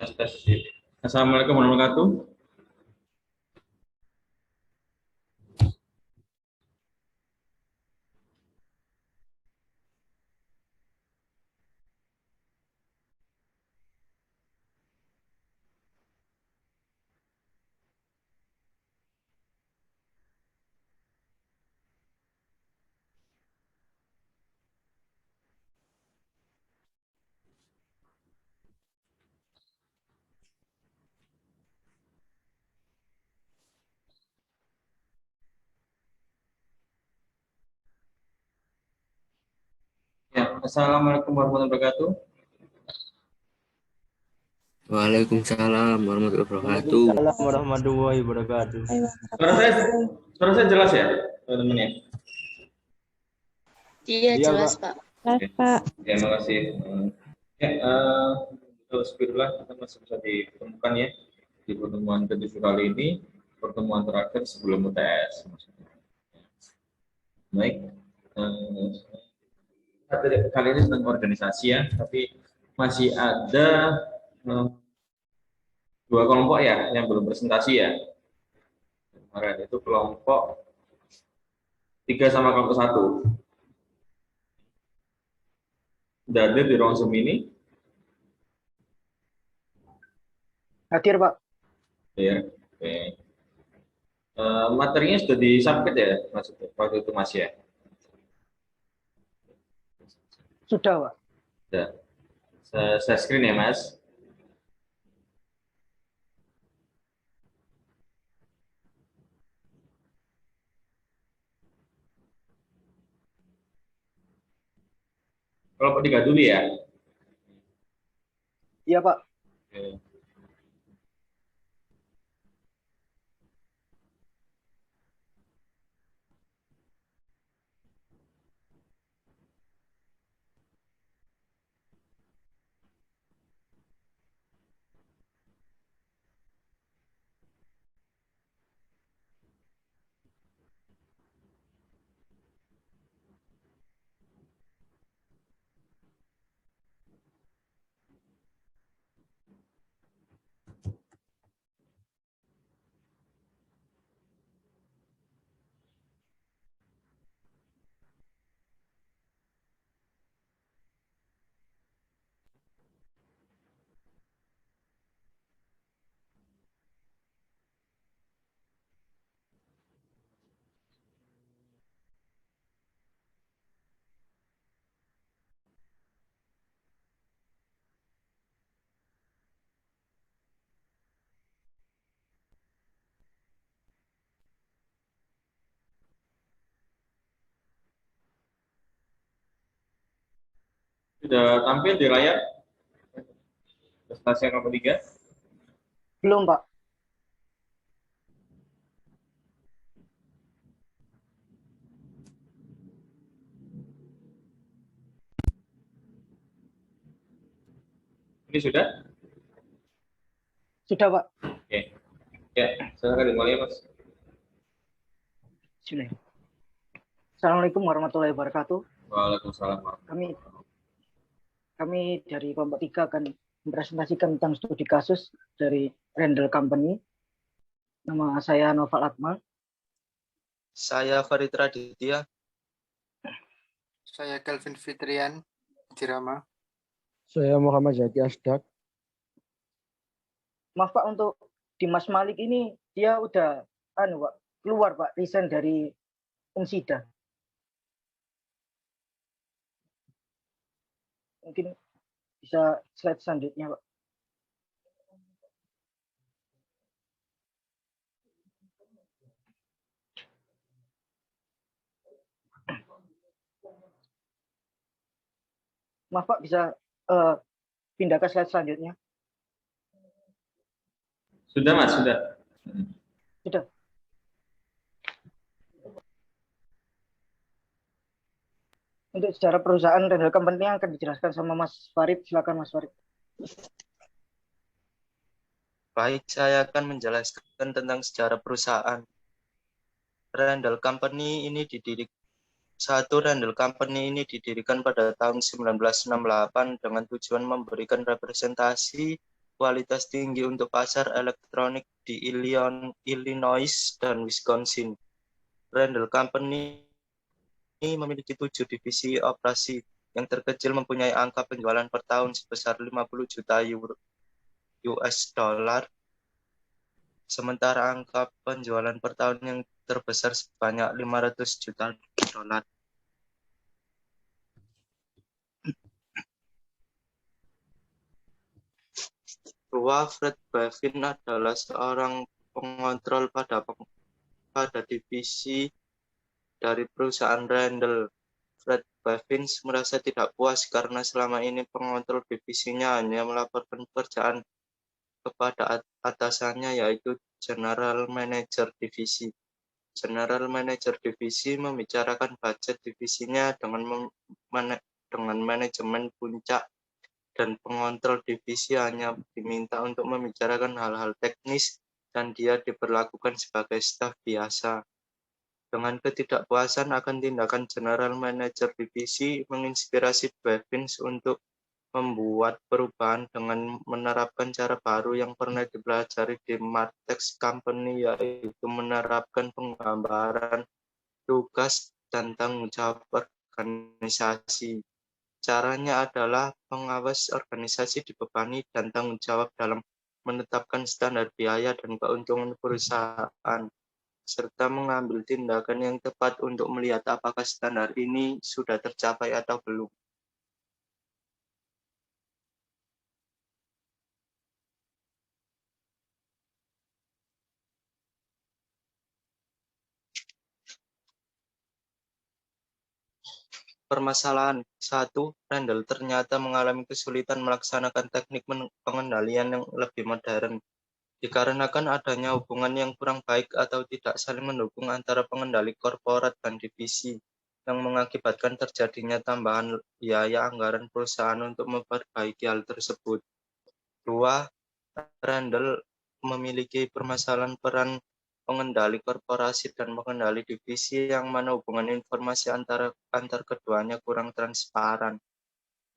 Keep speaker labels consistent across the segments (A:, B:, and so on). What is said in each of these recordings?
A: Tes, tes. Assalamualaikum warahmatullahi wabarakatuh. Ya, Assalamualaikum warahmatullahi wabarakatuh.
B: Waalaikumsalam warahmatullahi wabarakatuh.
C: Waalaikumsalam warahmatullahi wabarakatuh.
A: Suara saya, suara saya jelas ya, teman-teman ya?
D: Iya,
C: Iya,
D: jelas,
C: Pak.
D: Pak.
A: Oke. Ya, terima kasih. Ya, Alhamdulillah kita masih bisa ditemukan ya di pertemuan ke-7 kali ini, pertemuan terakhir sebelum UTS. Baik, kali ini tentang organisasi ya, tapi masih ada dua kelompok ya yang belum presentasi ya. Kemarin itu kelompok 3 sama kelompok 1. Sudah hadir di ruang Zoom ini?
C: Hadir, Pak.
A: Ya, oke. Materinya sudah disubmit ya, maksudnya waktu itu Mas ya?
C: Sudah, Pak.
A: Sudah. Saya screen ya, Mas. Kelompok 3 dulu ya.
C: Iya, Pak.
A: Oke. Sudah tampil di layar presentasi kelompok 3?
C: Belum, Pak.
A: Ini sudah?
C: Sudah, Pak.
A: Oke. Ya, silakan dimulai, Mas.
C: Bismillah. Assalamualaikum warahmatullahi wabarakatuh.
A: Waalaikumsalam.
C: Kami dari kelompok 3 akan mempresentasikan tentang studi kasus dari Randall Company. Nama saya Noval Akmal.
E: Saya Farid Raditya.
F: Saya Kelvin Fitrian Dirama.
G: Saya Muhammad Zaki Asdak.
C: Maaf, Pak, untuk Dimas Malik ini dia udah Pak, keluar, Pak, resign dari Umsida. Mungkin bisa slide selanjutnya, Pak. Maaf, Pak, bisa pindah ke slide selanjutnya.
A: Sudah, Mas, sudah.
C: Sudah. Untuk sejarah perusahaan Randall Company yang akan dijelaskan sama Mas Farid. Silakan, Mas Farid.
E: Baik, saya akan menjelaskan tentang sejarah perusahaan. Randall Company ini didirikan pada tahun 1968 dengan tujuan memberikan representasi berkualitas tinggi untuk pasar elektronik di Illinois dan Wisconsin. Randall Company memiliki 7 divisi operasi. Yang terkecil mempunyai angka penjualan per tahun sebesar 50 juta US dollar, sementara angka penjualan per tahun yang terbesar sebanyak 500 juta dolar. Fred Bevin adalah seorang pengontrol pada divisi dari perusahaan Randall. Fred Bevin merasa tidak puas karena selama ini pengontrol divisinya hanya melaporkan pekerjaan kepada atasannya, yaitu General Manager Divisi. General Manager Divisi membicarakan budget divisinya dengan manajemen puncak, dan pengontrol divisi hanya diminta untuk membicarakan hal-hal teknis dan dia diperlakukan sebagai staf biasa. Dengan ketidakpuasan akan tindakan General Manager Divisi menginspirasi Bevins untuk membuat perubahan dengan menerapkan cara baru yang pernah dipelajari di Martex Company, yaitu menerapkan penggambaran tugas dan tanggung jawab organisasi. Caranya adalah pengawas organisasi dibebani dan tanggung jawab dalam menetapkan standar biaya dan keuntungan perusahaan, serta mengambil tindakan yang tepat untuk melihat apakah standar ini sudah tercapai atau belum. Permasalahan 1. Randall ternyata mengalami kesulitan melaksanakan teknik pengendalian yang lebih modern, dikarenakan adanya hubungan yang kurang baik atau tidak saling mendukung antara pengendali korporat dan divisi, yang mengakibatkan terjadinya tambahan biaya anggaran perusahaan untuk memperbaiki hal tersebut. 2. Randall memiliki permasalahan peran pengendali korporasi dan pengendali divisi, yang mana hubungan informasi antar keduanya kurang transparan.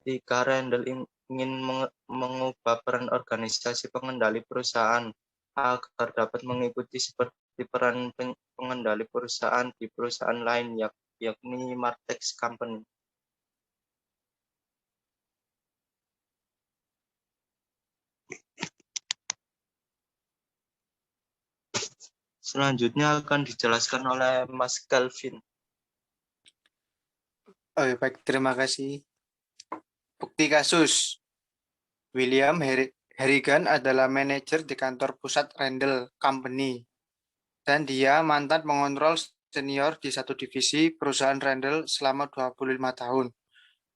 E: 3. Randall ingin mengubah peran organisasi pengendali perusahaan agar dapat mengikuti seperti peran pengendali perusahaan di perusahaan lain, yakni Martex Company. Selanjutnya akan dijelaskan oleh Mas Kelvin.
F: Oh, baik, terima kasih. Bukti kasus. William Harrigan adalah manajer di kantor pusat Randall Company, dan dia mantan pengontrol senior di satu divisi perusahaan Randall selama 25 tahun.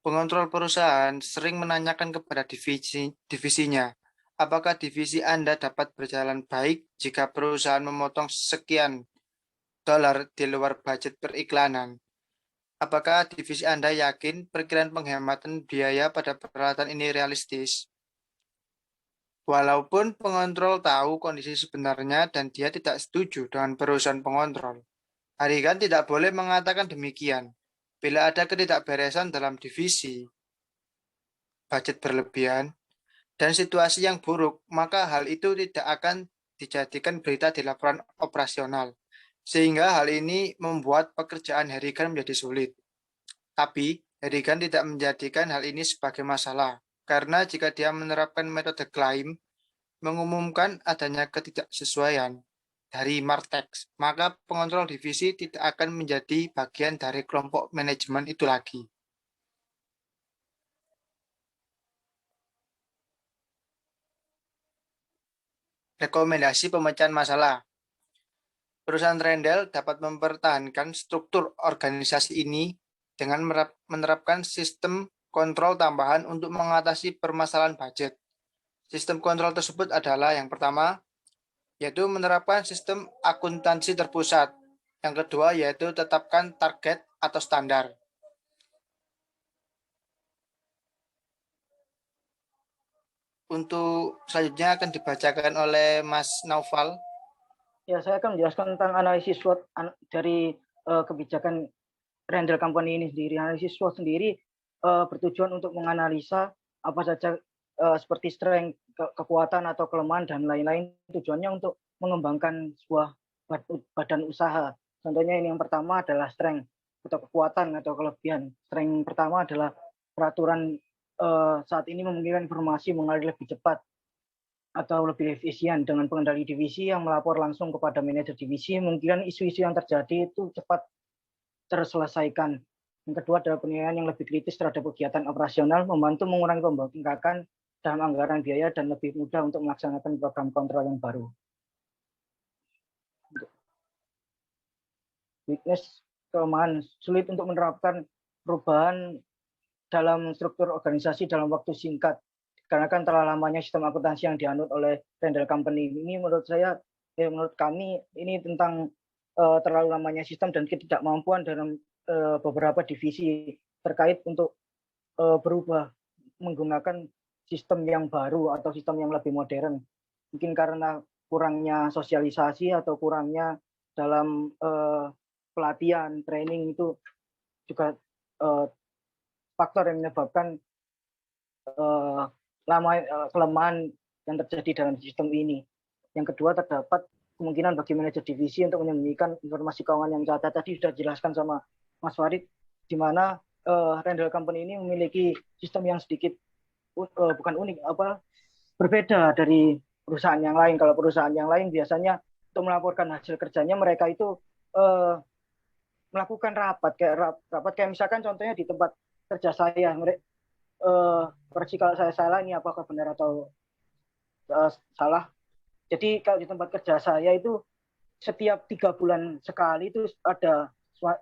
F: Pengontrol perusahaan sering menanyakan kepada divisinya, apakah divisi Anda dapat berjalan baik jika perusahaan memotong sekian dolar di luar budget periklanan? Apakah divisi Anda yakin perkiraan penghematan biaya pada peralatan ini realistis? Walaupun pengontrol tahu kondisi sebenarnya dan dia tidak setuju dengan perusahaan pengontrol, Harrigan tidak boleh mengatakan demikian. Bila ada ketidakberesan dalam divisi, budget berlebihan, dan situasi yang buruk, maka hal itu tidak akan dijadikan berita di laporan operasional, sehingga hal ini membuat pekerjaan Harrigan menjadi sulit. Tapi, Harrigan tidak menjadikan hal ini sebagai masalah, karena jika dia menerapkan metode klaim, mengumumkan adanya ketidaksesuaian dari Martex, maka pengontrol divisi tidak akan menjadi bagian dari kelompok manajemen itu lagi. Rekomendasi pemecahan masalah. Perusahaan Randall dapat mempertahankan struktur organisasi ini dengan menerapkan sistem kontrol tambahan untuk mengatasi permasalahan budget. Sistem kontrol tersebut adalah yang pertama, yaitu menerapkan sistem akuntansi terpusat. Yang kedua, yaitu tetapkan target atau standar. Untuk selanjutnya akan dibacakan oleh Mas Naufal.
C: Ya, saya akan menjelaskan tentang analisis SWOT dari kebijakan Randall Company ini sendiri. Analisis SWOT sendiri bertujuan untuk menganalisa apa saja seperti strength, kekuatan atau kelemahan dan lain-lain, tujuannya untuk mengembangkan sebuah badan usaha. Contohnya ini yang pertama adalah strength atau kekuatan atau kelebihan. Strength pertama adalah peraturan saat ini memungkinkan informasi mengalir lebih cepat atau lebih efisien dengan pengendali divisi yang melapor langsung kepada manajer divisi, memungkinkan isu-isu yang terjadi itu cepat terselesaikan. Yang kedua adalah penilaian yang lebih kritis terhadap kegiatan operasional, membantu mengurangi pembengkakan dalam anggaran biaya dan lebih mudah untuk melaksanakan program kontrol yang baru. Weakness, kelemahan, sulit untuk menerapkan perubahan dalam struktur organisasi dalam waktu singkat. Karena kan terlalu lamanya sistem akuntansi yang dianut oleh Rendel Company. Ini menurut saya, menurut kami, ini tentang terlalu lamanya sistem dan ketidakmampuan dalam beberapa divisi terkait untuk berubah menggunakan sistem yang baru atau sistem yang lebih modern. Mungkin karena kurangnya sosialisasi atau kurangnya dalam pelatihan, training itu juga faktor yang menyebabkan kelemahan yang terjadi dalam sistem ini. Yang kedua, terdapat kemungkinan bagi manajer divisi untuk menyembunyikan informasi keuangan yang cacat. Tadi sudah dijelaskan sama Mas Farid, di mana Rendel Company ini memiliki sistem yang sedikit bukan unik, berbeda dari perusahaan yang lain. Kalau perusahaan yang lain biasanya untuk melaporkan hasil kerjanya mereka itu melakukan rapat kayak misalkan contohnya di tempat kerja saya, koreksi kalau saya salah, ini apakah benar atau salah. Jadi kalau di tempat kerja saya itu setiap 3 bulan sekali itu ada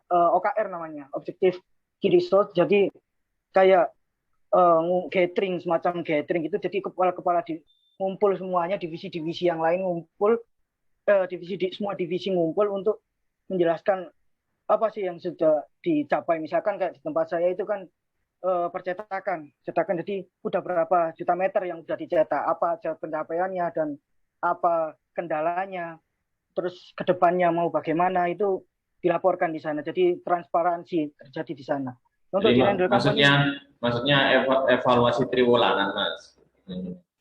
C: OKR namanya, Objective Key Result. Jadi kayak gathering, semacam gathering gitu. Jadi kepala-kepala ngumpul semuanya, divisi-divisi yang lain ngumpul, semua divisi ngumpul untuk menjelaskan apa sih yang sudah dicapai. Misalkan kayak di tempat saya itu kan percetakan. Jadi udah berapa juta meter yang sudah dicetak, apa aja pencapaiannya dan apa kendalanya, terus kedepannya mau bagaimana, itu dilaporkan di sana. Jadi transparansi terjadi di sana. Untuk
A: Jadi,
C: di Rendel Company,
A: maksudnya evaluasi triwulan, Mas.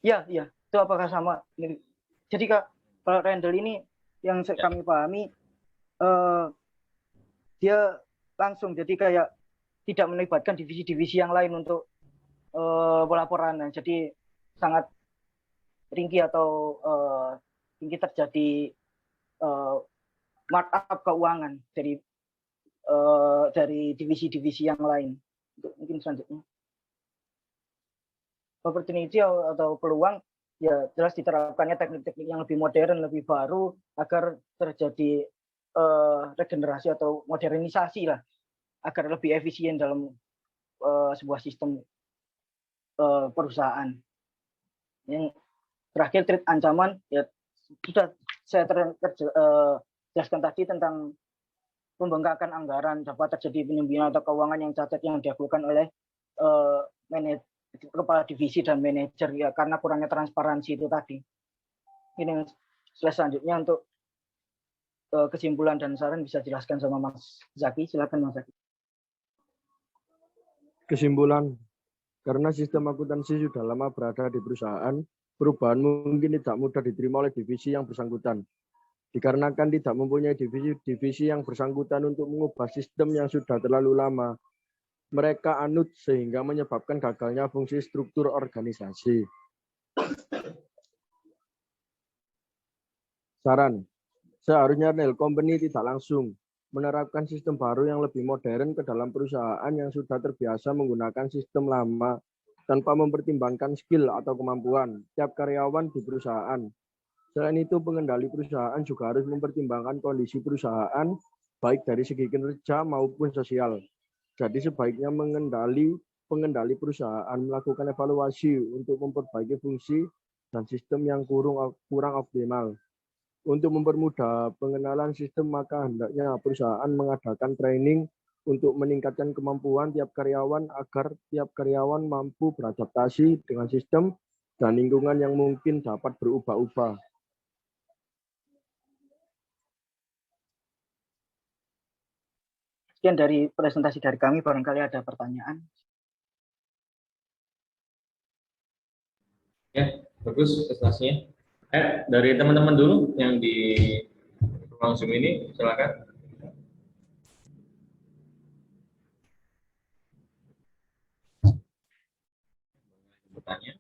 C: Iya, itu apakah sama? Jadi kalau Rendel ini yang kami pahami, dia langsung, jadi kayak tidak melibatkan divisi-divisi yang lain untuk pelaporan. Jadi sangat ringkih atau tinggi terjadi markup keuangan dari divisi-divisi yang lain. Mungkin selanjutnya opportunity atau peluang, ya jelas diterapkannya teknik-teknik yang lebih modern, lebih baru agar terjadi regenerasi atau modernisasi lah, agar lebih efisien dalam sebuah sistem perusahaan. Yang terakhir, treat ancaman, ya sudah saya jelaskan tadi tentang pembengkakan anggaran, dapat terjadi penyembunyian atau keuangan yang cacat yang dilakukan oleh kepala divisi dan manajer, ya karena kurangnya transparansi itu tadi. Ini selanjutnya untuk kesimpulan dan saran bisa dijelaskan sama Mas Zaki. Silakan Mas Zaki.
G: Kesimpulan, karena sistem akuntansi sudah lama berada di perusahaan, perubahan mungkin tidak mudah diterima oleh divisi yang bersangkutan. Dikarenakan tidak mempunyai divisi yang bersangkutan untuk mengubah sistem yang sudah terlalu lama, mereka anut sehingga menyebabkan gagalnya fungsi struktur organisasi. Saran, seharusnya Rendel Company tidak langsung menerapkan sistem baru yang lebih modern ke dalam perusahaan yang sudah terbiasa menggunakan sistem lama tanpa mempertimbangkan skill atau kemampuan tiap karyawan di perusahaan. Selain itu, pengendali perusahaan juga harus mempertimbangkan kondisi perusahaan, baik dari segi kinerja maupun sosial. Jadi sebaiknya pengendali perusahaan melakukan evaluasi untuk memperbaiki fungsi dan sistem yang kurang optimal. Untuk mempermudah pengenalan sistem, maka hendaknya perusahaan mengadakan training untuk meningkatkan kemampuan tiap karyawan agar tiap karyawan mampu beradaptasi dengan sistem dan lingkungan yang mungkin dapat berubah-ubah.
C: Sekian dari presentasi dari kami, barangkali ada pertanyaan.
A: Ya, Bagus prestasinya. Dari teman-teman dulu yang di ruang Zoom ini, silakan bertanya.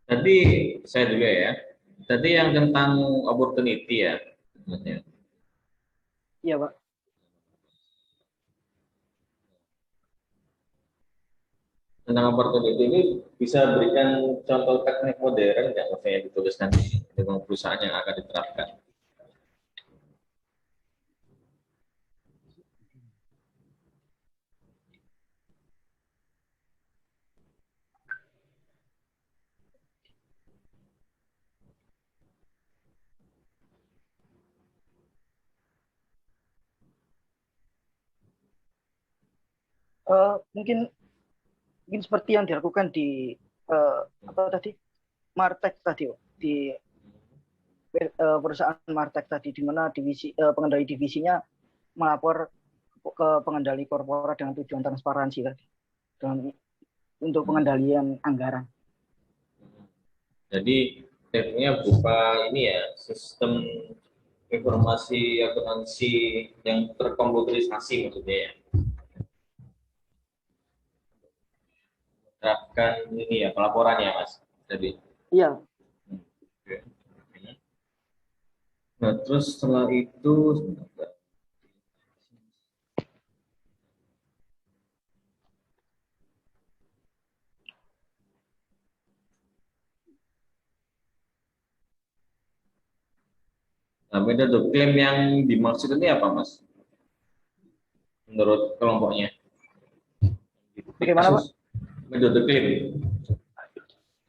A: Tadi saya dulu ya. Tadi yang tentang opportunity ya.
C: Iya, Pak.
A: Tentang opportunity ini bisa berikan contoh teknik modern nggak, maksudnya dituliskan di dengan perusahaan yang akan diterapkan.
C: Mungkin mungkin seperti yang dilakukan di apa tadi, Martek tadi, Pak. Di perusahaan Martek tadi, di mana divisi pengendali divisinya melapor ke pengendali korporat dengan tujuan transparansi tadi, untuk pengendalian anggaran.
A: Jadi tekniknya berupa ini ya, sistem informasi akuntansi yang terkomputerisasi maksudnya ya. Terapkan ini ya, pelaporan ya Mas. Jadi.
C: Iya.
A: Oke. Nah, terus setelah itu nah, metode klaim yang dimaksud ini apa, Mas? Menurut kelompoknya?
C: Bagaimana, Pak?
A: Metode klaim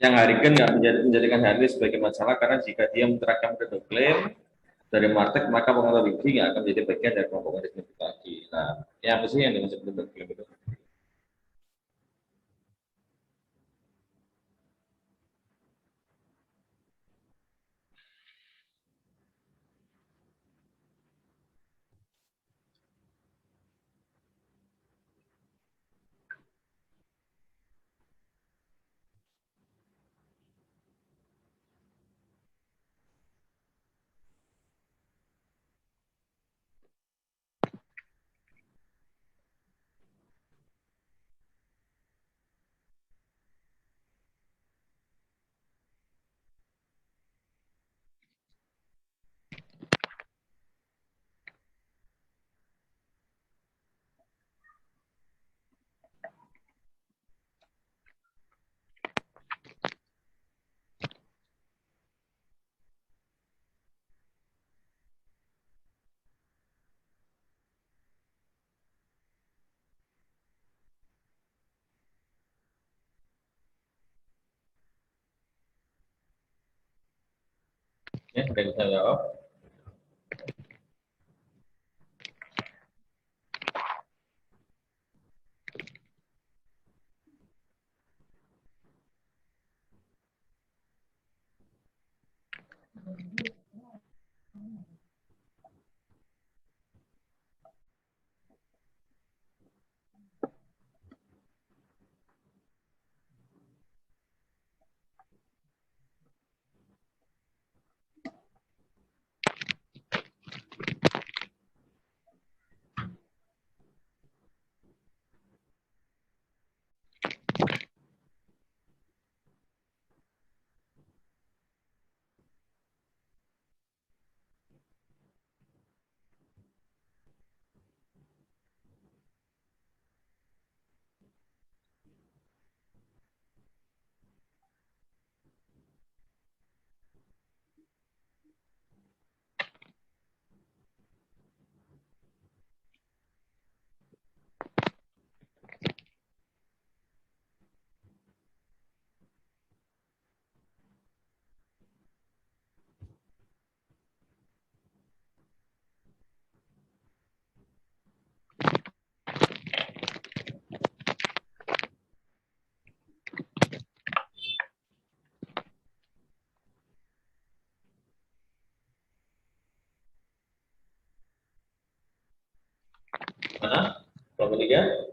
A: yang Hariken nggak menjadikan hal ini sebagai masalah karena jika dia menerapkan metode klaim dari market, maka pengaruh rugi nggak akan menjadi bagian dari kelompok identifikasi. Nah, yang apa sih yang dimaksud metode klaim itu? Ya, ada yang bisa jawab. Mana? Kelompok 3?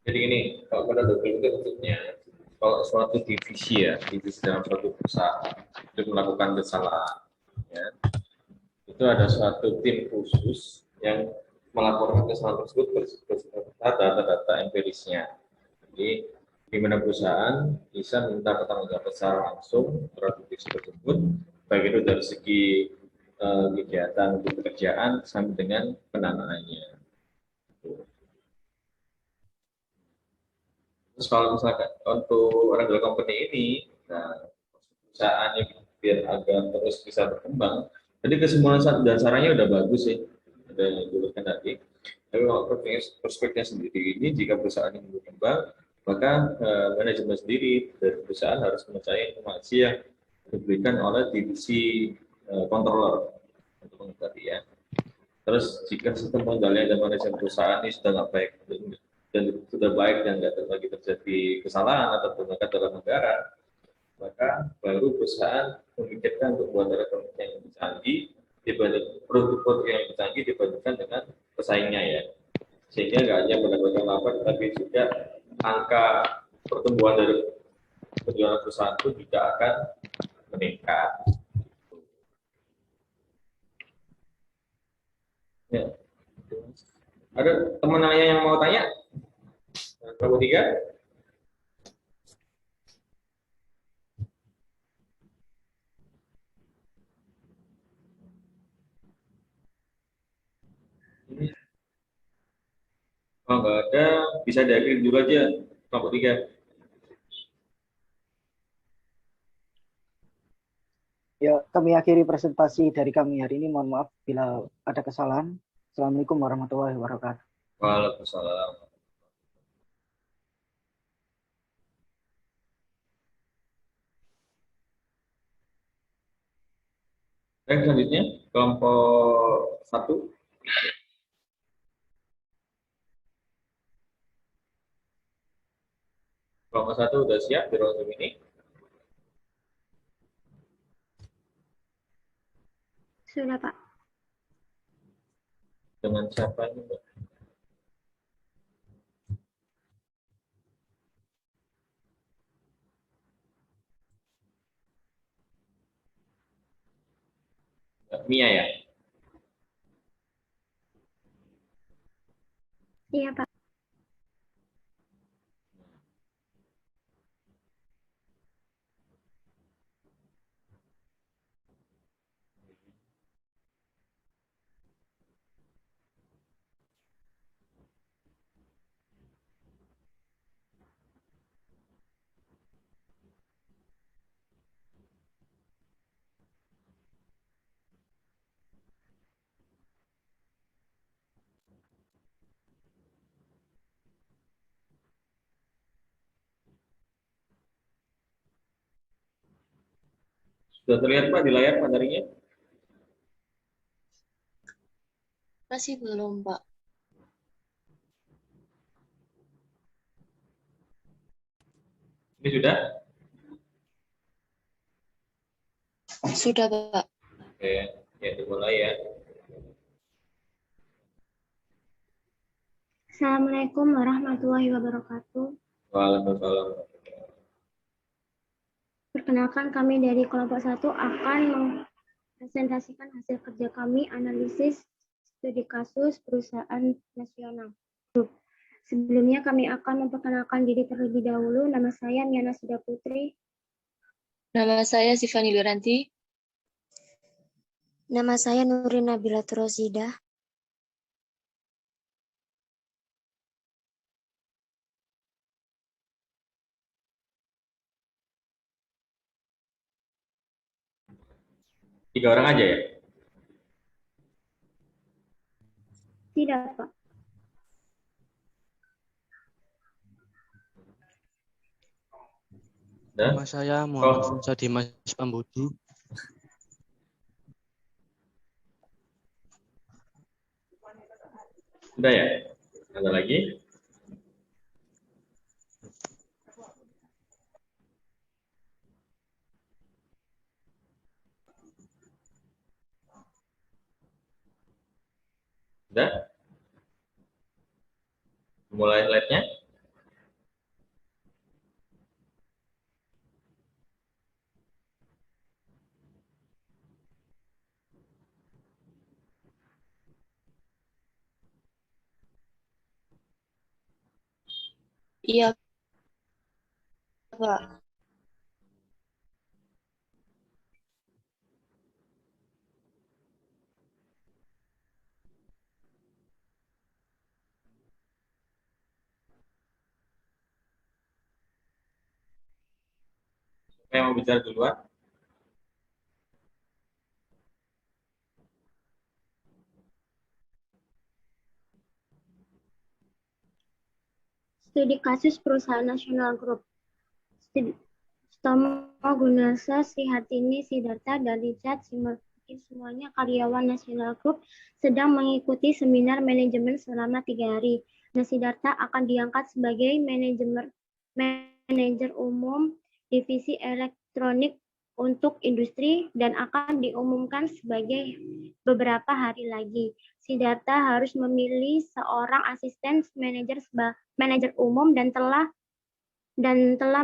A: Jadi gini, kalau pada double itu maksudnya kalau suatu divisi ya, divisi dalam suatu perusahaan itu melakukan kesalahan, ya, itu ada suatu tim khusus yang melaporkan kesalahan tersebut beserta data-data empirisnya. Jadi di mana perusahaan bisa minta pertanggungjawaban secara langsung terhadap divisi tersebut, baik itu dari segi kegiatan pekerjaan sampai dengan penanaannya. Terus kalau misalkan untuk regular company ini, nah, perusahaan yang biar agar terus bisa berkembang, jadi kesimpulan dasarnya udah bagus sih, udah dijelaskan tadi. Tapi kalau perspektifnya sendiri ini, jika perusahaan ini berkembang, maka manajemen sendiri dari perusahaan harus mempercayai informasi yang diberikan oleh divisi controller untuk mengetahui ya. Terus jika sistem pengendalian dan manajemen perusahaan ini sudah nggak baik dan sudah baik dan nggak lagi terjadi kesalahan atau penegakan dalam negara, maka baru perusahaan memikirkan untuk buat elektronik yang lebih canggih dibanding produk-produk yang lebih canggih dibandingkan dengan pesaingnya ya. Sehingga nggak hanya benar-benar lapar, tapi juga angka pertumbuhan dari penjualan perusahaan itu juga akan meningkat. Ya. Ada teman yang mau tanya? Nomor 3? Kalau nggak ada, bisa diakhiri dulu aja. Nomor 3.
C: Ya, kami akhiri presentasi dari kami hari ini. Mohon maaf bila ada kesalahan. Assalamualaikum warahmatullahi wabarakatuh.
A: Waalaikumsalam. Baik, selanjutnya kelompok 1. Kelompok 1 udah siap di ruang Zoom ini?
D: Sudah, Pak.
A: Dengan siapa ini, Mbak? Mbak Mia ya?
D: Iya, Pak.
A: Sudah terlihat Pak di layar materinya?
H: Masih belum, Pak.
A: Ini sudah?
H: Sudah, Pak.
A: Oke, ya dimulai ya.
D: Assalamualaikum warahmatullahi wabarakatuh.
A: Waalaikumsalam.
D: Perkenalkan, kami dari kelompok 1 akan mempresentasikan hasil kerja kami analisis studi kasus perusahaan nasional. Sebelumnya kami akan memperkenalkan diri terlebih dahulu. Nama saya Miana Sida Putri.
H: Nama saya Sifani Luranti.
I: Nama saya Nurin Nabila Rosida.
A: Tiga orang aja ya?
D: Tidak, Pak.
A: Udah?
J: Nama saya Muhammad Funsa Dimas Pambudi.
A: Udah ya? Ada lagi? Udah? Mulai slide-nya?
H: Iya, Pak.
A: Siapa yang mau bicara duluan?
D: Studi kasus perusahaan nasional grup. Stomo Gunarsa, Srihartini, Sidarta, dan Richard Simartin, semuanya karyawan National Group, sedang mengikuti seminar manajemen selama 3 hari. Nah, Sidarta akan diangkat sebagai manajer umum divisi elektronik untuk industri dan akan diumumkan sebagai beberapa hari lagi. Sidarta harus memilih seorang asisten manajer umum dan telah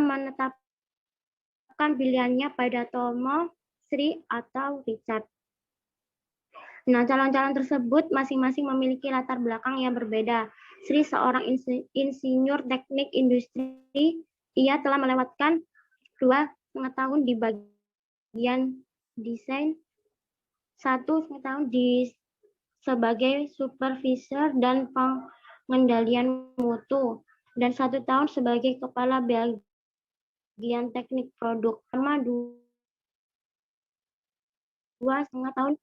D: menetapkan pilihannya pada Tomo, Sri, atau Richard. Nah, calon-calon tersebut masing-masing memiliki latar belakang yang berbeda. Sri seorang insinyur teknik industri, ia telah melewatkan 2,5 tahun di bagian desain, 1,5 tahun sebagai supervisor dan pengendalian mutu, dan 1 tahun sebagai kepala bagian teknik produk. Selama 2,5 tahun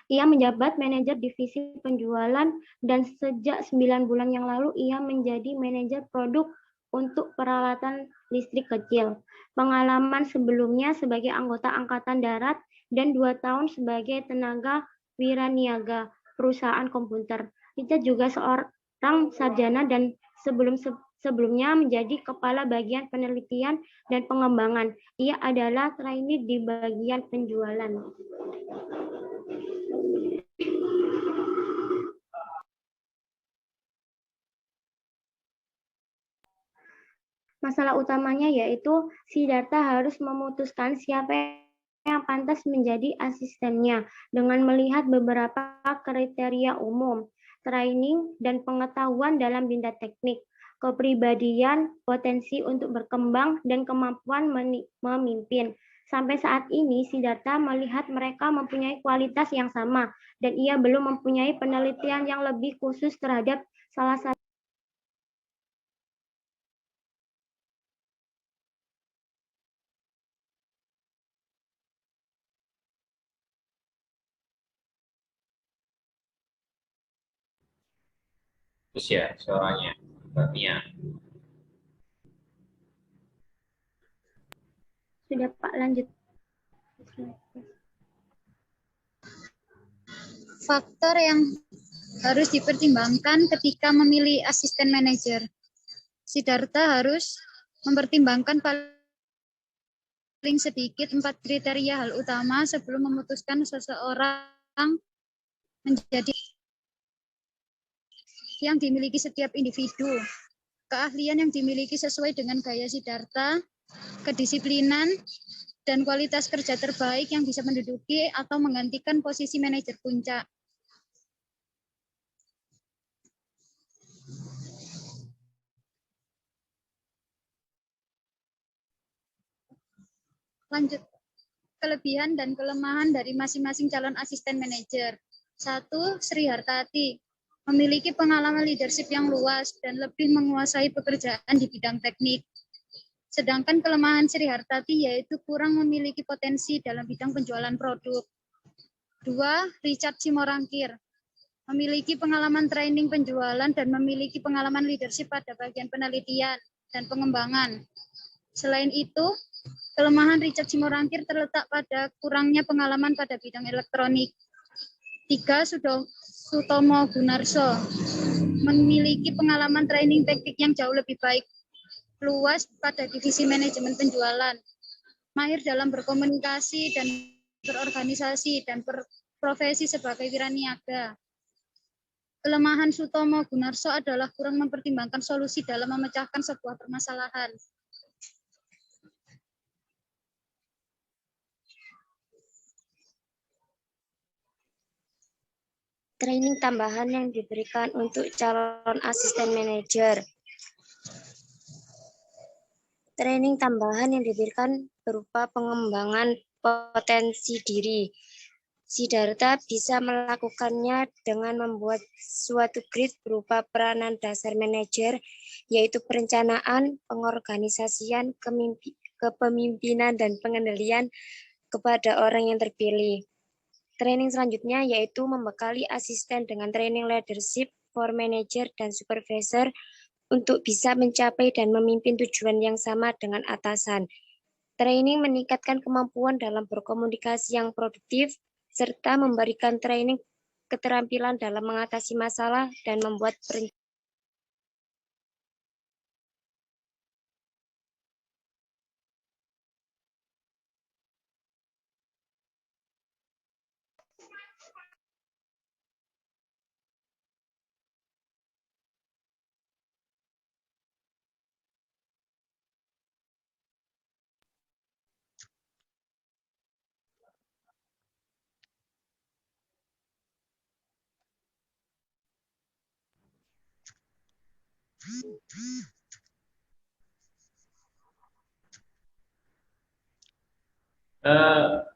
D: ia menjabat manajer divisi penjualan, dan sejak 9 bulan yang lalu ia menjadi manajer produk untuk peralatan listrik kecil. Pengalaman sebelumnya sebagai anggota Angkatan Darat dan 2 tahun sebagai tenaga wiraniaga perusahaan komputer. Richard juga seorang sarjana dan sebelumnya menjadi kepala bagian penelitian dan pengembangan. Ia adalah trainee di bagian penjualan. Masalah utamanya yaitu Sidarta harus memutuskan siapa yang pantas menjadi asistennya dengan melihat beberapa kriteria umum, training dan pengetahuan dalam bidang teknik, kepribadian, potensi untuk berkembang, dan kemampuan memimpin. Sampai saat ini, Sidarta melihat mereka mempunyai kualitas yang sama, dan ia belum mempunyai penelitian yang lebih khusus terhadap salah satu.
A: Terus ya suaranya, Mbak Mia.
D: Sudah, Pak, lanjut.
K: Faktor yang harus dipertimbangkan ketika memilih asisten manajer. Sidarta harus mempertimbangkan paling sedikit 4 kriteria hal utama sebelum memutuskan seseorang menjadi. yang dimiliki setiap individu, keahlian yang dimiliki sesuai dengan gaya Siddhartha, kedisiplinan, dan kualitas kerja terbaik yang bisa menduduki atau menggantikan posisi manajer puncak. Lanjut, kelebihan dan kelemahan dari masing-masing calon asisten manajer. 1. Sri Hartati, memiliki pengalaman leadership yang luas dan lebih menguasai pekerjaan di bidang teknik. Sedangkan kelemahan Sri Hartati yaitu kurang memiliki potensi dalam bidang penjualan produk. 2. Richard Simorangkir, memiliki pengalaman training penjualan dan memiliki pengalaman leadership pada bagian penelitian dan pengembangan. Selain itu, kelemahan Richard Simorangkir terletak pada kurangnya pengalaman pada bidang elektronik. 3. Sutomo Gunarso, memiliki pengalaman training teknik yang jauh lebih baik, luas pada divisi manajemen penjualan, mahir dalam berkomunikasi dan berorganisasi dan berprofesi sebagai wiraniaga. Kelemahan Sutomo Gunarso adalah kurang mempertimbangkan solusi dalam memecahkan sebuah permasalahan.
I: Training tambahan yang diberikan untuk calon asisten manajer. Training tambahan yang diberikan berupa pengembangan potensi diri. Siddhartha bisa melakukannya dengan membuat suatu grid berupa peranan dasar manajer, yaitu perencanaan, pengorganisasian, kepemimpinan, dan pengendalian kepada orang yang terpilih. Training selanjutnya yaitu membekali asisten dengan training leadership for manager dan supervisor untuk bisa mencapai dan memimpin tujuan yang sama dengan atasan. Training meningkatkan kemampuan dalam berkomunikasi yang produktif, serta memberikan training keterampilan dalam mengatasi masalah dan membuat perencanaan.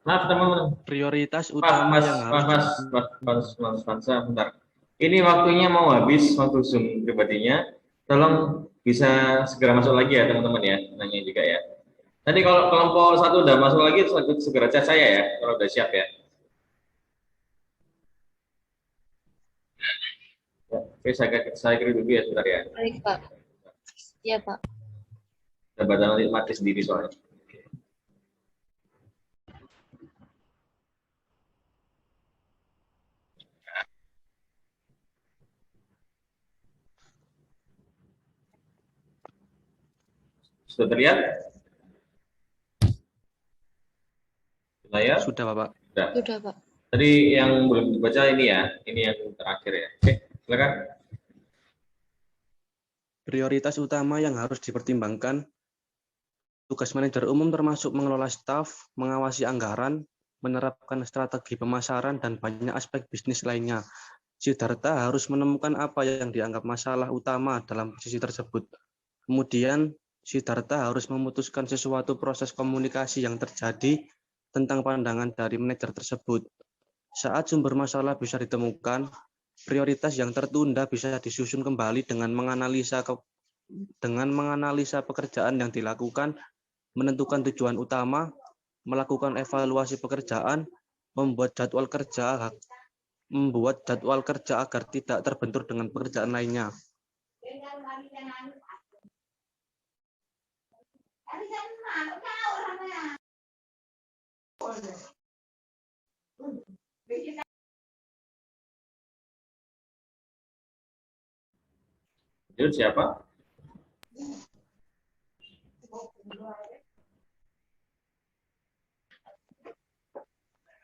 A: Maaf teman-teman.
J: Prioritas utama yang harus
A: Mas, bentar. Ini waktunya mau habis waktu Zoom pribadinya. Tolong bisa segera masuk lagi ya teman-teman ya, nanya juga ya. Nanti kalau kelompok satu udah masuk lagi, segera chat saya ya, kalau udah siap ya. Oke, saya kira dulu ya sebentar ya.
H: Baik, Pak. Iya, Pak.
A: Udah baca nanti mati sendiri soalnya. Sudah terlihat? Layar?
J: Sudah, Bapak.
H: Sudah, Pak.
A: Tadi yang belum dibaca ini ya, ini yang terakhir ya. Oke, silakan.
J: Prioritas utama yang harus dipertimbangkan, tugas manajer umum termasuk mengelola staf, mengawasi anggaran, menerapkan strategi pemasaran, dan banyak aspek bisnis lainnya. Siddhartha harus menemukan apa yang dianggap masalah utama dalam posisi tersebut. Kemudian, Siddhartha harus memutuskan sesuatu proses komunikasi yang terjadi tentang pandangan dari manajer tersebut. Saat sumber masalah bisa ditemukan, prioritas yang tertunda bisa disusun kembali dengan menganalisa pekerjaan yang dilakukan, menentukan tujuan utama, melakukan evaluasi pekerjaan, membuat jadwal kerja agar tidak terbentur dengan pekerjaan lainnya.
A: Jujur siapa?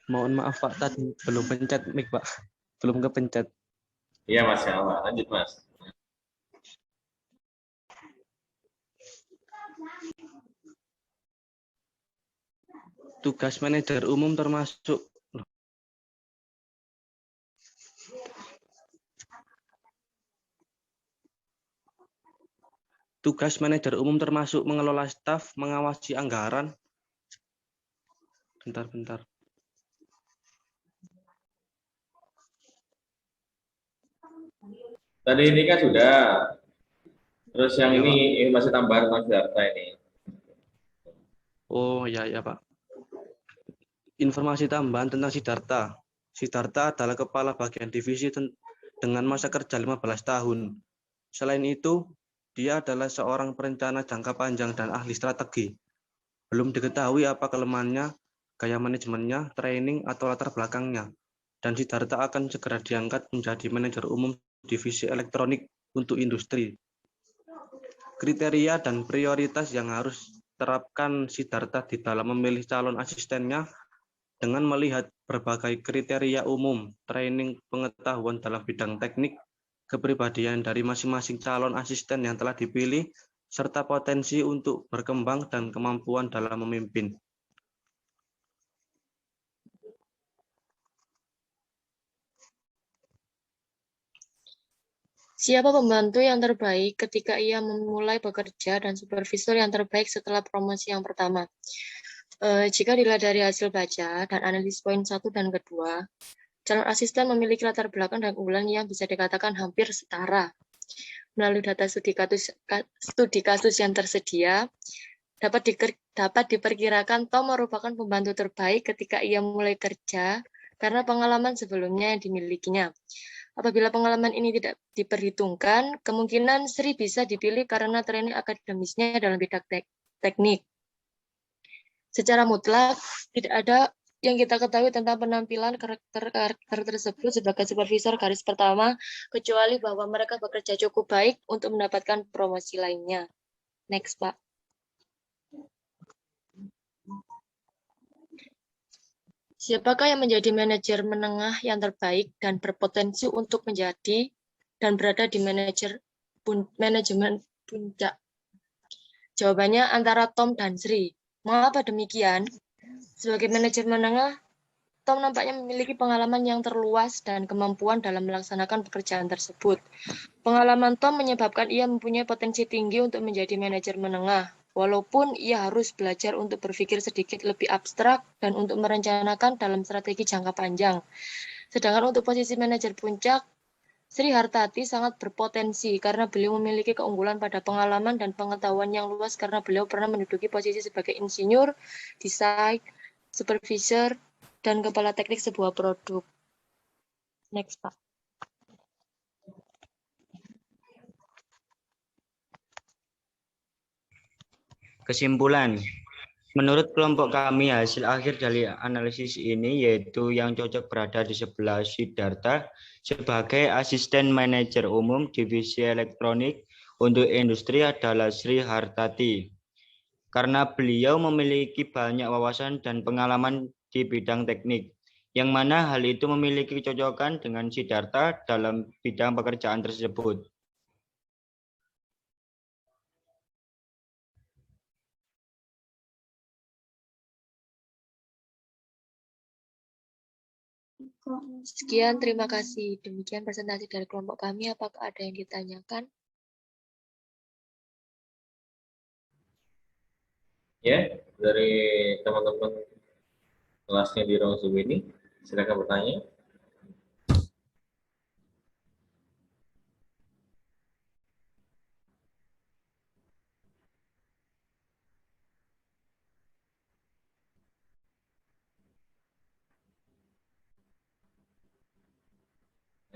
J: Mohon maaf Pak, tadi belum pencet mic Pak, belum kepencet.
A: Iya Mas, ya Allah. Lanjut Mas.
J: Tugas manajer umum termasuk mengelola staf, mengawasi anggaran. Bentar.
A: Tadi ini kan sudah. Terus yang
J: Ya,
A: ini masih tambahan Mas Darta ini.
J: Oh ya Pak. Informasi tambahan tentang Sidarta. Sidarta adalah kepala bagian divisi dengan masa kerja 15 tahun. Selain itu, dia adalah seorang perencana jangka panjang dan ahli strategi. Belum diketahui apa kelemahannya, gaya manajemennya, training, atau latar belakangnya. Dan Sidarta akan segera diangkat menjadi manajer umum divisi elektronik untuk industri. Kriteria dan prioritas yang harus terapkan Sidarta di dalam memilih calon asistennya dengan melihat berbagai kriteria umum, training, pengetahuan dalam bidang teknik, kepribadian dari masing-masing calon asisten yang telah dipilih, serta potensi untuk berkembang dan kemampuan dalam memimpin.
H: Siapa pembantu yang terbaik ketika ia memulai bekerja dan supervisor yang terbaik setelah promosi yang pertama? Jika dilihat dari hasil baca dan analisis poin 1 dan kedua, calon asisten memiliki latar belakang dan unggulan yang bisa dikatakan hampir setara. Melalui data studi kasus yang tersedia, dapat diperkirakan Tom merupakan pembantu terbaik ketika ia mulai kerja karena pengalaman sebelumnya yang dimilikinya. Apabila pengalaman ini tidak diperhitungkan, kemungkinan Sri bisa dipilih karena training akademisnya dalam bidang teknik. Secara mutlak, tidak ada yang kita ketahui tentang penampilan karakter tersebut sebagai supervisor garis pertama, kecuali bahwa mereka bekerja cukup baik untuk mendapatkan promosi lainnya. Next, Pak. Siapakah yang menjadi manajer menengah yang terbaik dan berpotensi untuk menjadi dan berada di manajemen puncak? Jawabannya antara Tom dan Sri. Mengapa demikian? Sebagai manajer menengah, Tom nampaknya memiliki pengalaman yang terluas dan kemampuan dalam melaksanakan pekerjaan tersebut. Pengalaman Tom menyebabkan ia mempunyai potensi tinggi untuk menjadi manajer menengah, walaupun ia harus belajar untuk berpikir sedikit lebih abstrak dan untuk merencanakan dalam strategi jangka panjang. Sedangkan untuk posisi manajer puncak, Sri Hartati sangat berpotensi karena beliau memiliki keunggulan pada pengalaman dan pengetahuan yang luas karena beliau pernah menduduki posisi sebagai insinyur, desain, supervisor, dan kepala teknik sebuah produk. Next, Pak.
B: Kesimpulan, menurut kelompok kami hasil akhir dari analisis ini yaitu yang cocok berada di sebelah Sidarta sebagai asisten manajer umum divisi elektronik untuk industri adalah Sri Hartati. Karena beliau memiliki banyak wawasan dan pengalaman di bidang teknik, yang mana hal itu memiliki kecocokan dengan Sidarta dalam bidang pekerjaan tersebut.
H: Sekian, terima kasih. Demikian presentasi dari kelompok kami. Apakah ada yang ditanyakan?
A: Ya, dari teman-teman kelasnya di ruang Zoom ini, silakan bertanya.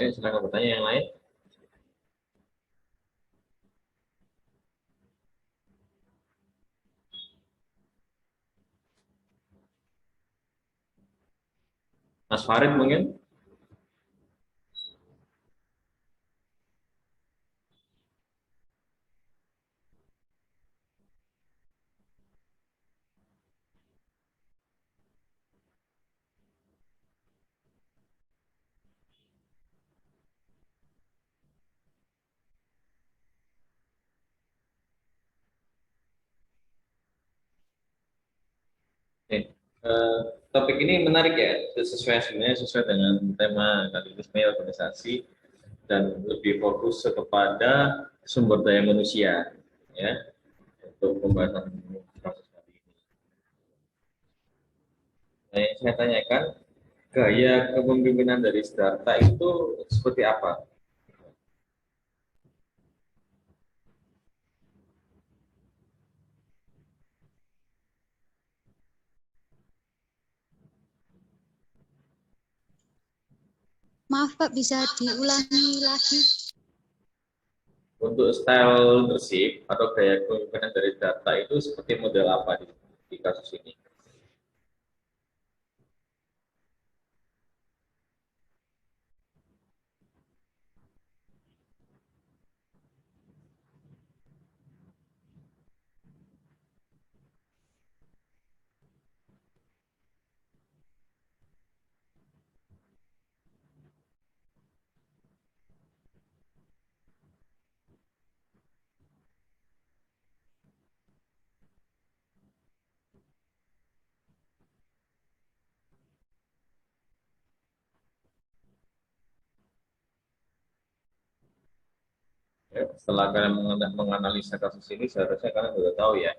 A: Silakan bertanya yang lain. Mas Farid mungkin? Topik ini menarik ya, sesuai dengan tema kapitalisme organisasi dan lebih fokus kepada sumber daya manusia ya untuk pembahasan kasus kali ini. Nah, yang saya tanyakan, gaya kepemimpinan dari Siddhartha itu seperti apa?
K: Maaf Pak, bisa diulangi lagi?
A: Untuk style leadership atau gaya kepemimpinan dari Siddhartha itu seperti model apa di kasus ini? Ya, setelah kalian menganalisa kasus ini, seharusnya kalian sudah tahu ya.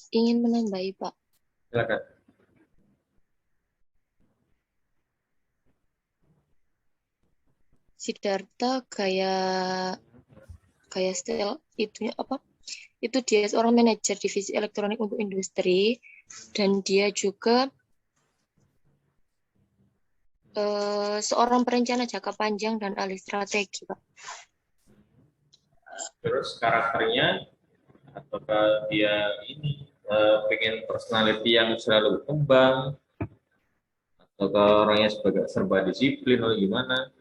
H: Ingin menambahi, Pak.
A: Silakan.
H: Siddhartha kayak style itunya apa? Itu dia seorang manajer divisi elektronik untuk industri dan dia juga seorang perencana jangka panjang dan ahli strategi, Pak.
A: Terus karakternya, apakah dia ini pengen personality yang selalu berkembang, atau orangnya sebagai serba disiplin atau gimana?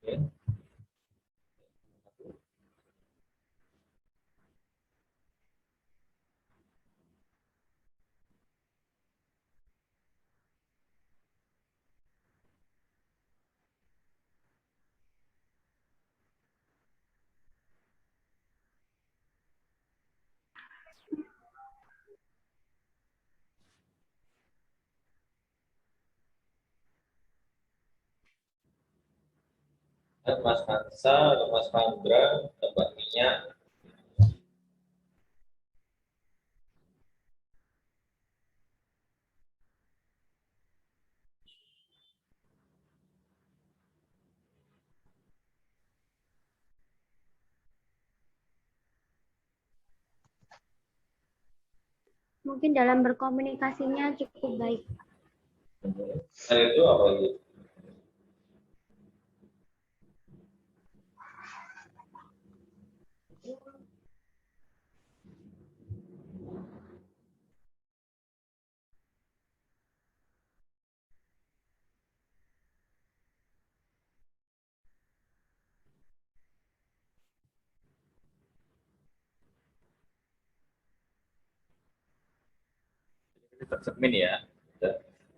A: Ya. Mas Hansa, Mas Pandra, Mbak Mia.
D: Mungkin dalam berkomunikasinya cukup baik.
A: Itu apa lagi? Tercermin ya,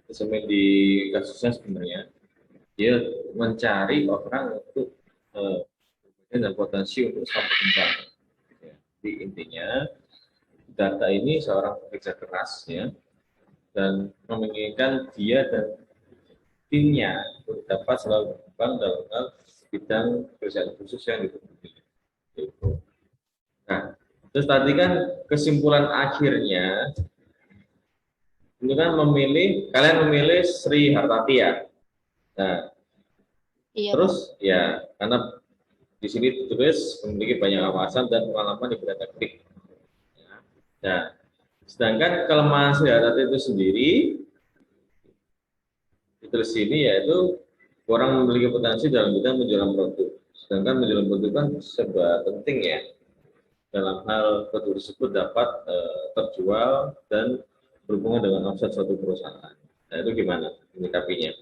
A: tercermin di kasusnya sebenarnya dia mencari orang untuk dan potensi untuk sampai kembang. Ya. Jadi intinya data ini seorang pekerja keras ya dan menginginkan dia dan timnya untuk dapat selalu berkembang dalam hal bidang pekerjaan khusus yang dipilih. Nah, terus tadi kan kesimpulan akhirnya itu kan kalian memilih Sri Hartati ya. Nah,
H: Iya,
A: terus ya karena di sini ditulis memiliki banyak wawasan dan pengalaman di bidang teknik. Nah, sedangkan kelemahan Sri Hartati itu sendiri ditulis sini yaitu orang memiliki potensi dalam bidang penjualan produk. Sedangkan penjualan produk kan serba penting ya dalam hal produk tersebut dapat terjual dan berhubungan dengan omset suatu perusahaan. Nah, itu gimana menyikapinya?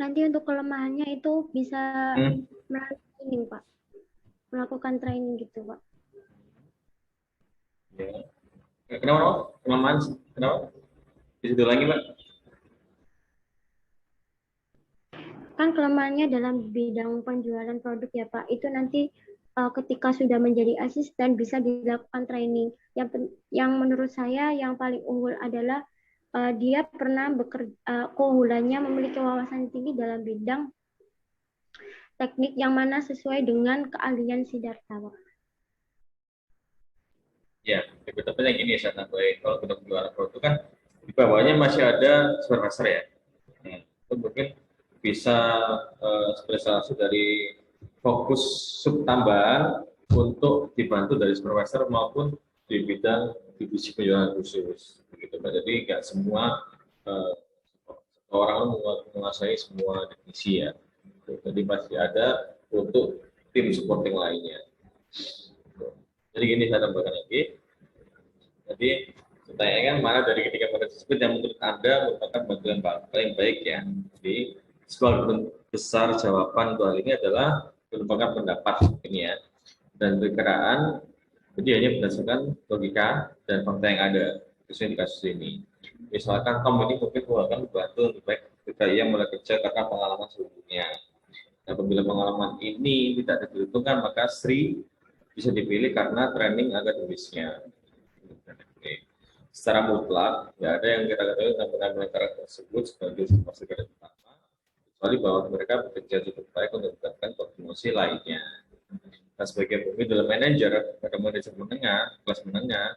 D: Nanti untuk kelemahannya itu bisa melalui training, Pak. Melakukan training gitu, Pak.
A: Ya. Kenapa? Kelemahan? Kenapa? Di situ lagi, Pak.
D: Kan kelemahannya dalam bidang penjualan produk ya, Pak. Itu nanti ketika sudah menjadi asisten bisa dilakukan training. Yang menurut saya yang paling unggul adalah dia pernah bekerja, keunggulannya memiliki wawasan tinggi dalam bidang teknik yang mana sesuai dengan keahlian Siddhartha, Pak.
A: Ya, tapi yang ini saya tambahin, kalau kita penjualan produk kan di bawahnya masih ada supervisor ya. Itu mungkin bisa spesialisasi dari fokus sub tambahan untuk dibantu dari supervisor maupun di bidang divisi penjualan khusus. Begitu, Pak. Jadi nggak semua orang menguasai semua divisi ya. Jadi pasti ada untuk tim supporting lainnya. Jadi gini saya tambahkan lagi. Jadi pertanyaannya mana dari ketiga model tersebut yang menurut Anda merupakan model yang paling baik ya. Jadi skala besar jawaban untuk hal ini adalah merupakan pendapat ini ya. Dan perkiraan jadi hanya berdasarkan logika dan fakta yang ada khususnya di kasus ini. Misalkan Tom ini mungkin akan membantu lebih baik ketika ia mulai kerja karena pengalaman sebelumnya. Nah, apabila pengalaman ini tidak diperhitungkan maka Sri bisa dipilih karena training akademisnya. Secara mutlak, tidak ada yang kita ketahui tentang penampilan karakter tersebut sebagai sebuah segala utama, kecuali bahwa mereka bekerja cukup baik untuk mendapatkan promosi lainnya. Nah, sebagai middle manager pada manajer menengah, kelas menengah,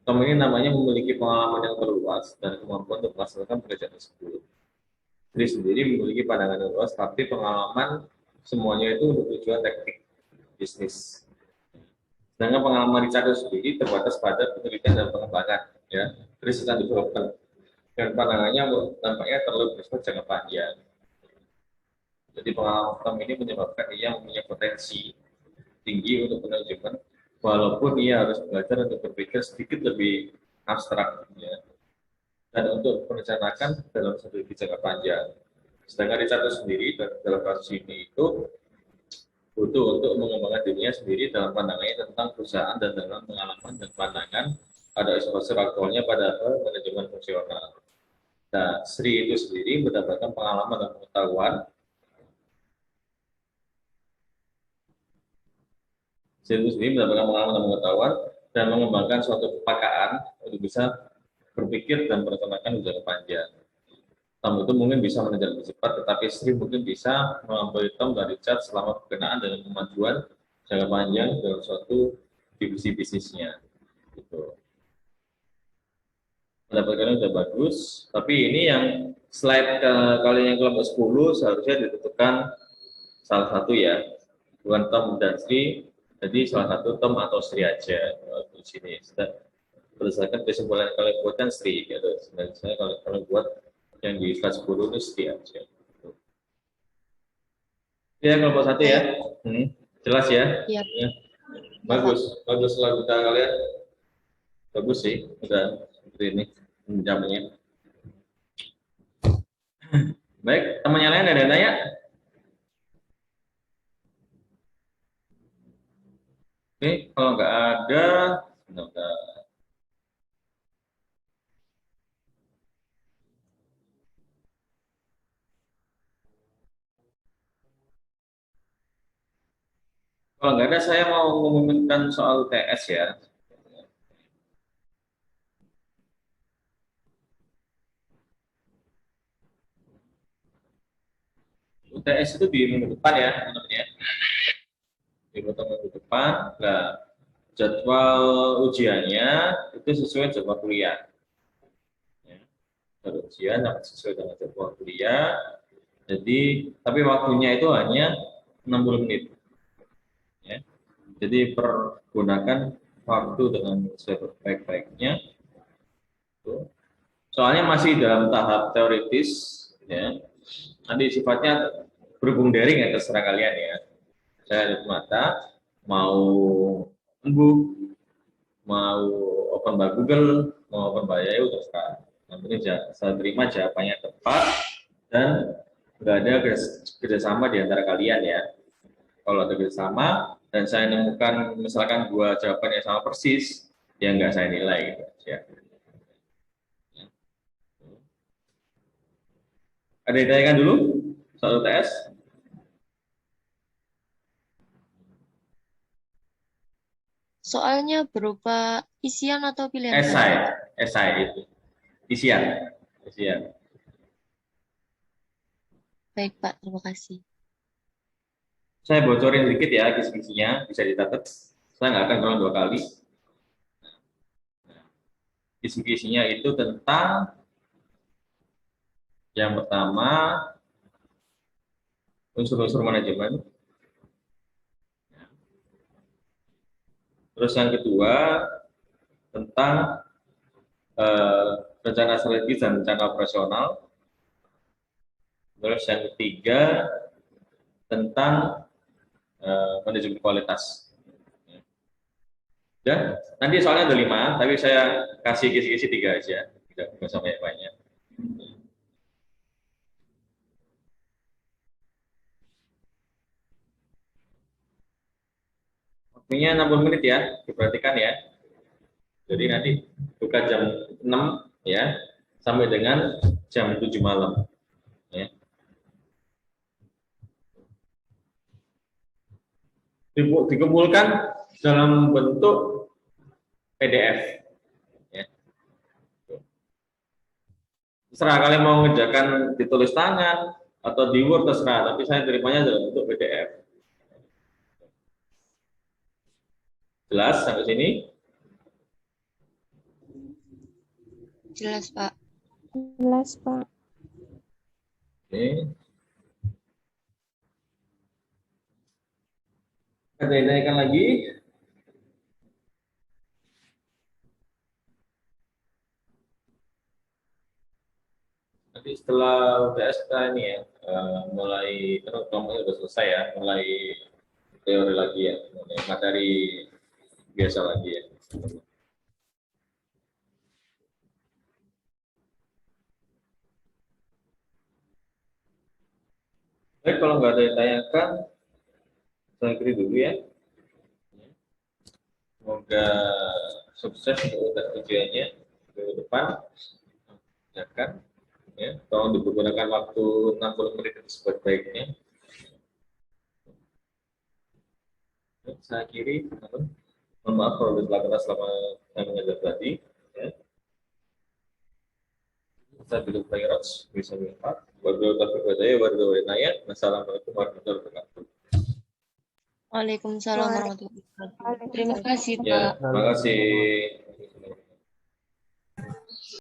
A: Tom ini namanya memiliki pengalaman yang terluas dan kemampuan untuk melaksanakan pekerjaan tersebut. Diri sendiri memiliki pandangan yang luas, tapi pengalaman semuanya itu untuk tujuan teknik bisnis. Sedangkan pengalaman Richard sendiri terbatas pada penelitian dan pengembangan, ya, research and development, dan pandangannya tampaknya terlalu bersifat jangka panjang. Jadi pengalaman Tom ini menyebabkan ia mempunyai potensi tinggi untuk manajemen, walaupun ia harus belajar untuk berpikir sedikit lebih abstrak, ya, dan untuk merencanakan dalam satu jangka panjang. Sedangkan Richard sendiri dalam kasus ini itu butuh untuk mengembangkan dirinya sendiri dalam pandangannya tentang perusahaan dan dalam pengalaman dan pandangan pada exposure aktualnya pada manajemen fungsional. Nah, Sri itu sendiri mendapatkan pengalaman dan pengetahuan. Sri itu sendiri mendapatkan pengalaman dan pengetahuan dan mengembangkan suatu kepekaan untuk bisa berpikir dan merencanakan jangka panjang. Tom itu mungkin bisa mengejar lebih cepat, tetapi Sri mungkin bisa melampaui Tom dan Richard selama berkenaan dengan kemajuan jangka panjang dalam suatu divisi bisnisnya. Gitu. Pendapatnya sudah bagus, tapi ini yang slide kali yang kelompok 10 seharusnya ditentukan salah satu ya, bukan Tom dan Sri, jadi salah satu Tom atau Sri aja di sini. Berdasarkan kesimpulan yang kalian buatkan Sri, gitu. Sebenarnya kalau kalian buat Yang di slide 10 itu setia aja. Ya, kelompok 1 ya. Jelas ya?
H: Iya.
A: Ya. Bagus lah kita kalian. Bagus sih, udah seperti ini jamnya. Baik, temannya lain ada yang tanya? Oke, kalau nggak ada, semoga. Kalau nggak ada, saya mau mengumumkan soal UTS ya. UTS itu di minggu depan ya, teman-teman ya. Di minggu depan, nah, jadwal ujiannya itu sesuai jadwal kuliah. Ya. Jadwal ujian sesuai dengan jadwal kuliah. Jadi, tapi waktunya itu hanya 60 menit. Ya. Jadi pergunakan waktu dengan sebaik-baiknya. Soalnya masih dalam tahap teoritis, ya. Nanti sifatnya berhubung daring ya, terserah kalian ya. Saya ada mata, mau ebook, mau open by Google, mau open by Yahoo, terserah. Yang penting saya terima jawabannya tepat dan nggak ada kerjasama di antara kalian ya. Kalau ada kerjasama dan saya nemukan misalkan dua jawaban yang sama persis, ya nggak saya nilai gitu ya. Ada yang ditanyakan dulu soal UTS?
H: Soalnya berupa isian atau pilihan?
A: Esai itu. Isian.
H: Baik Pak, terima kasih.
A: Saya bocorin sedikit ya kisi-kisinya, bisa dicatat. Saya nggak akan ngulang 2 kali. Kisi-kisinya itu tentang yang pertama unsur-unsur manajemen. Terus yang kedua tentang rencana strategis dan rencana operasional. Terus yang ketiga tentang manajemen kualitas. Ya, nanti soalnya ada 5, tapi saya kasih kisi-kisi 3 aja, tidak usah banyak-banyak. Waktunya 60 menit ya, diperhatikan ya. Jadi nanti buka jam 6 ya, sampai dengan jam 7 malam. Ya. Dikumpulkan dalam bentuk PDF. Ya. Terserah kalian mau ngerjakan ditulis tangan atau di Word terserah, tapi saya terimanya dalam bentuk PDF. Jelas sampai sini?
H: Jelas Pak.
L: Jelas Pak.
A: Oke. Ada yang tanyakan lagi? Nanti setelah UTS kita ini ya, mulai kelompoknya sudah selesai ya, mulai teori lagi ya, mulai materi biasa lagi ya. Baik, kalau nggak ada yang tanyakan, saya akhiri dulu ya. Semoga sukses untuk ujiannya ke depan. Ya kan? Ya, tolong digunakan waktu 60 menit sebaik-baiknya. Saya akhiri, mohon maaf kalau ada salah kata selama saya mengajar tadi. Ya. Saya bilang khairat, bisa melihat. Wassalamualaikum warahmatullahi wabarakatuh.
H: Waalaikumsalam warahmatullahi wabarakatuh. Terima kasih Pak.
A: Ya, terima kasih.